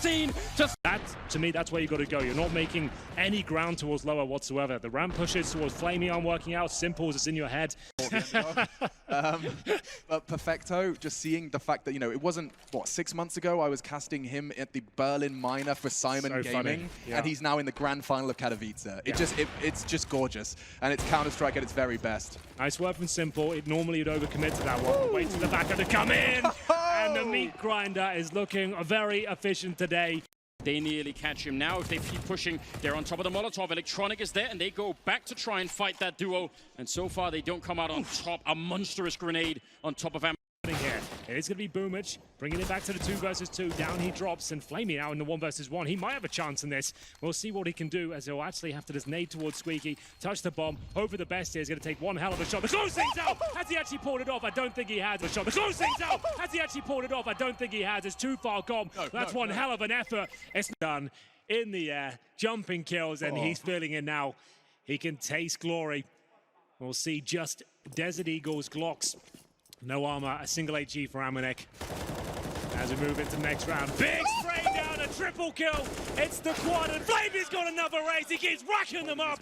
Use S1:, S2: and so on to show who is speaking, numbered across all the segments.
S1: scene.
S2: To me, that's where you got to go. You're not making any ground towards lower whatsoever. The ramp pushes towards Flamey aren't working out. Simple as it's in your head.
S3: But Perfecto, just seeing the fact that, you know, it wasn't, what, 6 months ago I was casting him at the Berlin Minor for Simon Gaming, and he's now in the grand final of Katowice. It's just gorgeous, and it's Counter-Strike at its very best.
S2: Nice work from Simple. It normally would overcommit to that one. Wait to the back of the come in, and the meat grinder is looking very efficient today.
S1: They nearly catch him now. If they keep pushing, they're on top of the Molotov. Electronic is there, and they go back to try and fight that duo. And so far, they don't come out on top. A monstrous grenade on top of Am.
S2: Here. It is going to be Boomich, bringing it back to the 2 versus 2. Down he drops, and Flamey now in the 1 versus 1. He might have a chance in this. We'll see what he can do, as he'll actually have to just nade towards Squeaky, touch the bomb, hope for the best here. He's going to take one hell of a shot. The close thing's out! Has he actually pulled it off? I don't think he has. The shot. The close thing's out! Has he actually pulled it off? I don't think he has. It's too far gone. That's one hell of an effort. It's done in the air, jumping kills, and he's feeling it now. He can taste glory. We'll see just Desert Eagles, Glocks. No armor, a single HE for Amanek. As we move into the next round, big spray down, a triple kill. It's the quad, and Flamey's got another race. He keeps racking them up.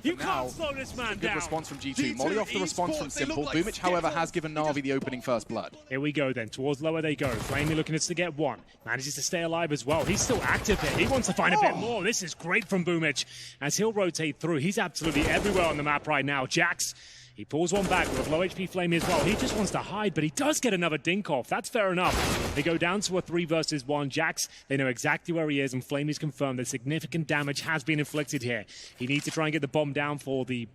S2: You can't slow this man down.
S3: Good response from G2. Molly off the response from Simple. Boomich, however, has given NaVi the opening first blood.
S2: Here we go then. Towards lower they go. Flamey looking to get one. Manages to stay alive as well. He's still active here. He wants to find a bit more. This is great from Boomich as he'll rotate through. He's absolutely everywhere on the map right now. Jax. He pulls one back with low HP Flamey as well. He just wants to hide, but he does get another dink off. That's fair enough. They go down to a 3 versus 1. Jax, they know exactly where he is, and Flamey's confirmed that significant damage has been inflicted here. He needs to try and get the bomb down for the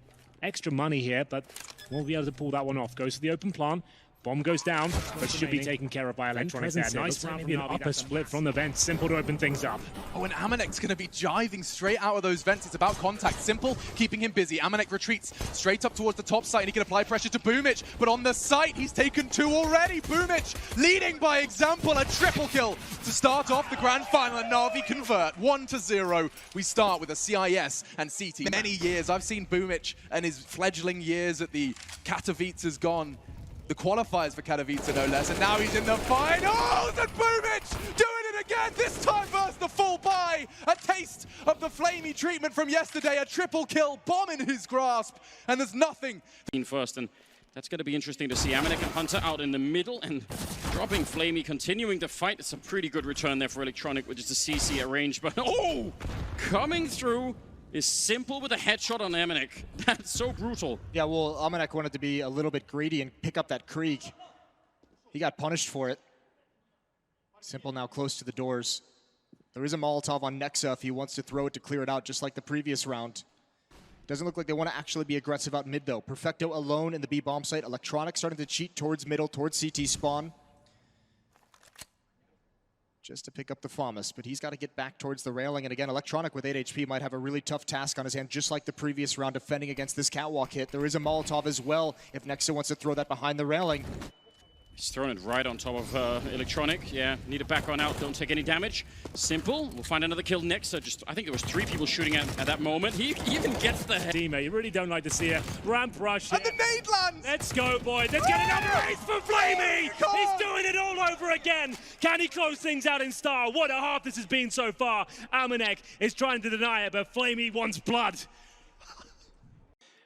S2: extra money here, but won't be able to pull that one off. Goes to the open plant. Bomb goes down, but should be taken care of by Electronic there. Nice round from an upper split from the vent. Simple to open things up.
S3: Oh, and Amanek's going to be jiving straight out of those vents. It's about contact. Simple, keeping him busy. Amanek retreats straight up towards the top site, and he can apply pressure to Boomich. But on the site, he's taken 2 already. Boomich leading by example. A triple kill to start off the grand final, and NaVi convert 1-0. We start with a CIS and CT. Many years, I've seen Boomich and his fledgling years at the Katowice has gone. The qualifiers for Katowice, no less, and now he's in the finals, and Boomich doing it again, this time versus the full buy. A taste of the Flamey treatment from yesterday, a triple kill, bomb in his grasp, and there's nothing.
S1: First, and that's going to be interesting to see. Amanek and Hunter out in the middle, and dropping Flamey, continuing to fight. It's a pretty good return there for Electronic, which is the CC arranged, but coming through is Simple with a headshot on Amanek. That's so brutal.
S4: Yeah, well, Amanek wanted to be a little bit greedy and pick up that creek. He got punished for it. Simple now close to the doors. There is a Molotov on Nexa if he wants to throw it to clear it out, just like the previous round. Doesn't look like they want to actually be aggressive out mid, though. Perfecto alone in the B bomb site. Electronic starting to cheat towards middle, towards CT spawn. Just to pick up the FAMAS, but he's got to get back towards the railing. And again, Electronic with 8 HP might have a really tough task on his hand, just like the previous round, defending against this catwalk hit. There is a Molotov as well, if Nexa wants to throw that behind the railing.
S1: He's throwing it right on top of Electronic. Yeah, need to back on out, don't take any damage. Simple, we'll find another kill next. So I think there was 3 people shooting at that moment. He even gets the head.
S2: Teammate, you really don't like to see a ramp rush.
S3: And the nade lands!
S2: Let's go, boys. Let's get another ace for Flamey! He's doing it all over again. Can he close things out in style? What a half this has been so far. Amanek is trying to deny it, but Flamey wants blood.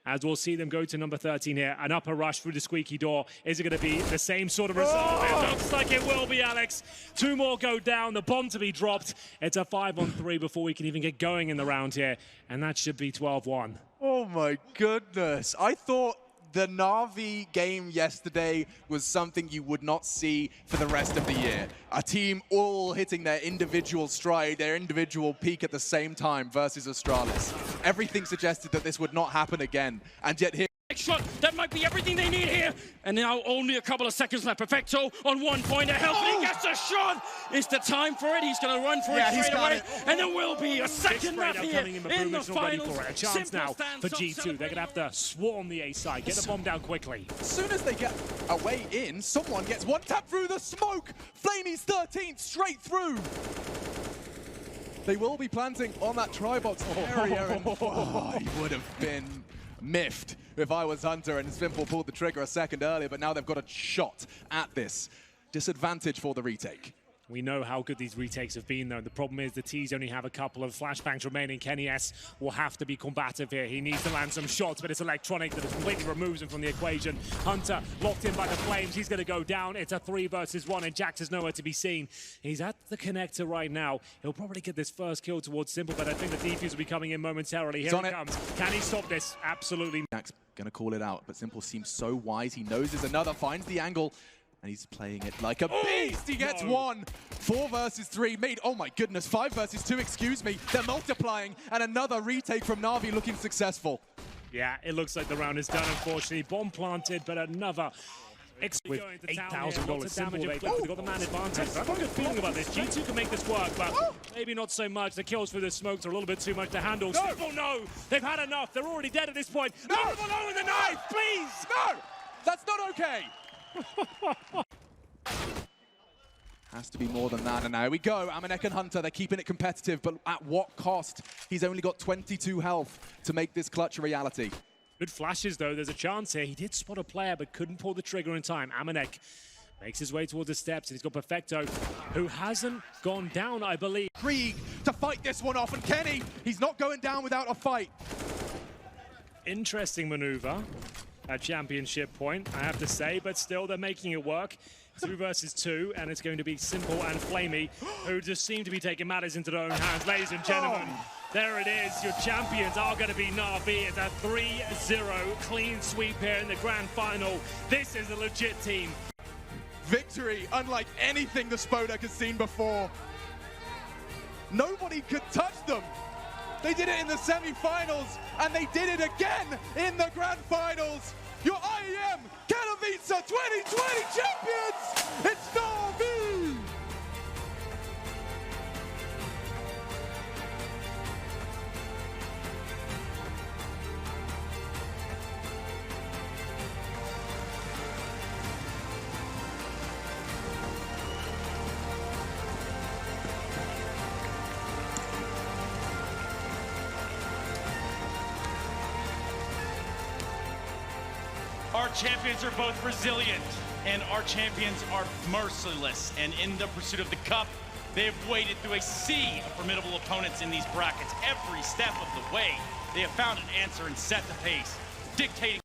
S2: As we'll see them go to number 13 here, an upper rush through the squeaky door. Is it going to be the same sort of result? It looks like it will be, Alex. 2 more go down, the bomb to be dropped. It's a 5-on-3 before we can even get going in the round here, and that should be 12-1.
S3: Oh my goodness. I thought the NaVi game yesterday was something you would not see for the rest of the year. A team all hitting their individual stride, their individual peak at the same time versus Astralis. Everything suggested that this would not happen again, and yet here.
S1: Shot, that might be everything they need here. And now only a couple of seconds left. Perfecto on 1 point of health, and he gets a shot. It's the time for it. He's going to run for it straight away. And there will be a second map here in the finals.
S2: A chance now for G2. They're going to have to swarm the A side, get the bomb down quickly.
S3: As soon as they get a way in, someone gets one tap through the smoke. Flamey's 13th straight through. They will be planting on that tri-box area. Oh, he would have been miffed if I was Hunter and Simple pulled the trigger a second earlier, but now they've got a shot at this. Disadvantage for the retake.
S2: We know how good these retakes have been, though. The problem is the T's only have a couple of flashbangs remaining. Kenny S will have to be combative here. He needs to land some shots, but it's electronic that completely removes him from the equation. Hunter locked in by the flames. He's going to go down. It's a 3 versus 1, and Jax is nowhere to be seen. He's at the connector right now. He'll probably get this first kill towards Simple, but I think the defuse will be coming in momentarily. Here he comes. Can he stop this? Absolutely.
S3: Jax gonna call it out, but Simple seems so wise. He knows there's another, finds the angle, and he's playing it like a beast. He gets one. 4 versus 3 made, oh my goodness, 5 versus 2, excuse me. They're multiplying, and another retake from NaVi looking successful.
S2: Yeah, it looks like the round is done, unfortunately. Bomb planted, but another with $8,000 Simple. They've got the man advantage. I've got a good feeling about this. G2 can make this work, but maybe not so much. The kills through the smokes are a little bit too much to handle. Simple, no! They've had enough. They're already dead at this point. No! Leave them alone with the knife, please!
S3: No! That's not okay! Has to be more than that, and now we go. Amanek and Hunter, they're keeping it competitive, but at what cost? He's only got 22 health to make this clutch a reality.
S2: Good flashes, though. There's a chance here. He did spot a player, but couldn't pull the trigger in time. Amanek makes his way towards the steps, and he's got Perfecto, who hasn't gone down, I believe.
S3: Krieg to fight this one off, and Kenny, he's not going down without a fight.
S2: Interesting maneuver at championship point, I have to say, but still, they're making it work. 2 versus 2, and it's going to be Simple and Flamey, who just seem to be taking matters into their own hands. Ladies and gentlemen, there it is. Your champions are going to be NaVi. It's a 3-0 clean sweep here in the grand final. This is a legit team.
S3: Victory unlike anything the Spodek has seen before. Nobody could touch them. They did it in the semi-finals, and they did it again in the grand finals. Your IEM Katowice 2020 champions! It's NaVi!
S5: Our champions are both resilient, and our champions are merciless. And in the pursuit of the cup, they've waded through a sea of formidable opponents in these brackets. Every step of the way, they have found an answer and set the pace, dictating